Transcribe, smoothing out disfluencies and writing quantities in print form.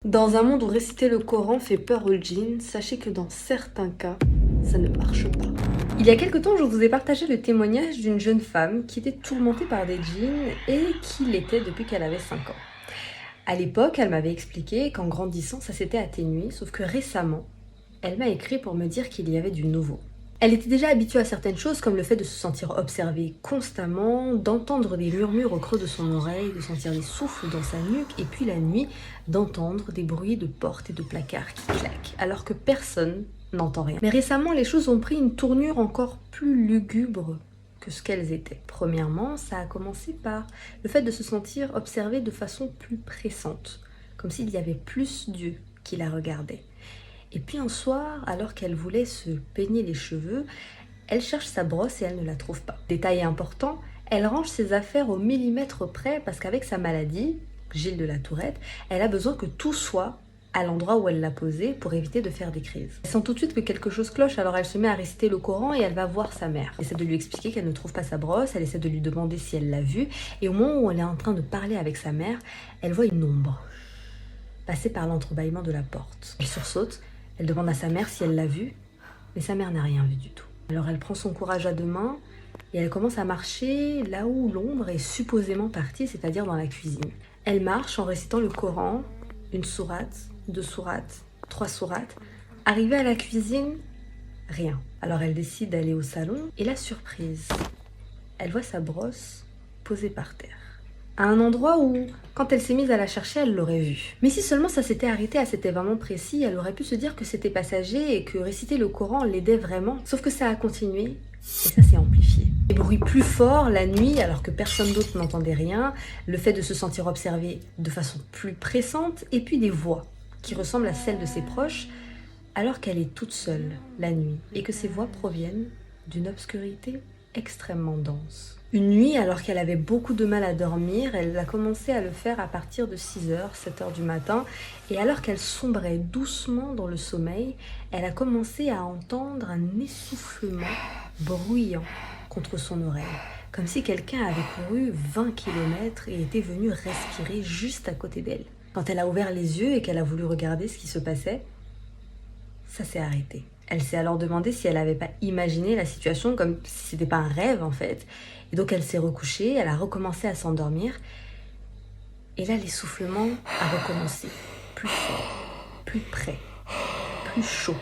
Dans un monde où réciter le Coran fait peur aux djinns, sachez que dans certains cas, ça ne marche pas. Il y a quelque temps, je vous ai partagé le témoignage d'une jeune femme qui était tourmentée par des djinns et qui l'était depuis qu'elle avait 5 ans. À l'époque, elle m'avait expliqué qu'en grandissant, ça s'était atténué, sauf que récemment, elle m'a écrit pour me dire qu'il y avait du nouveau. Elle était déjà habituée à certaines choses comme le fait de se sentir observée constamment, d'entendre des murmures au creux de son oreille, de sentir des souffles dans sa nuque et puis la nuit d'entendre des bruits de portes et de placards qui claquent alors que personne n'entend rien. Mais récemment, les choses ont pris une tournure encore plus lugubre que ce qu'elles étaient. Premièrement, ça a commencé par le fait de se sentir observée de façon plus pressante, comme s'il y avait plus d'yeux qui la regardaient. Et puis un soir, alors qu'elle voulait se peigner les cheveux, elle cherche sa brosse et elle ne la trouve pas. Détail important, elle range ses affaires au millimètre près parce qu'avec sa maladie, Gilles de la Tourette, elle a besoin que tout soit à l'endroit où elle l'a posé pour éviter de faire des crises. Elle sent tout de suite que quelque chose cloche, alors elle se met à réciter le Coran et elle va voir sa mère. Elle essaie de lui expliquer qu'elle ne trouve pas sa brosse, elle essaie de lui demander si elle l'a vue, et au moment où elle est en train de parler avec sa mère, elle voit une ombre passer par l'entrebâillement de la porte. Elle sursaute. Elle demande à sa mère si elle l'a vue, mais sa mère n'a rien vu du tout. Alors elle prend son courage à deux mains et elle commence à marcher là où l'ombre est supposément partie, c'est-à-dire dans la cuisine. Elle marche en récitant le Coran, une sourate, 2 sourates, 3 sourates. Arrivée à la cuisine, rien. Alors elle décide d'aller au salon et la surprise, elle voit sa brosse posée par terre. À un endroit où, quand elle s'est mise à la chercher, elle l'aurait vue. Mais si seulement ça s'était arrêté à cet événement précis, elle aurait pu se dire que c'était passager et que réciter le Coran l'aidait vraiment. Sauf que ça a continué et ça s'est amplifié. Des bruits plus forts la nuit alors que personne d'autre n'entendait rien, le fait de se sentir observé de façon plus pressante et puis des voix qui ressemblent à celles de ses proches alors qu'elle est toute seule la nuit et que ces voix proviennent d'une obscurité extrêmement dense. Une nuit, alors qu'elle avait beaucoup de mal à dormir, elle a commencé à le faire à partir de 6h, 7h du matin, et alors qu'elle sombrait doucement dans le sommeil, elle a commencé à entendre un essoufflement bruyant contre son oreille, comme si quelqu'un avait couru 20 km et était venu respirer juste à côté d'elle. Quand elle a ouvert les yeux et qu'elle a voulu regarder ce qui se passait, ça s'est arrêté. Elle s'est alors demandé si elle n'avait pas imaginé la situation comme si c'était pas un rêve en fait. Et donc elle s'est recouchée, elle a recommencé à s'endormir. Et là l'essoufflement a recommencé. Plus fort, plus près, plus chaud.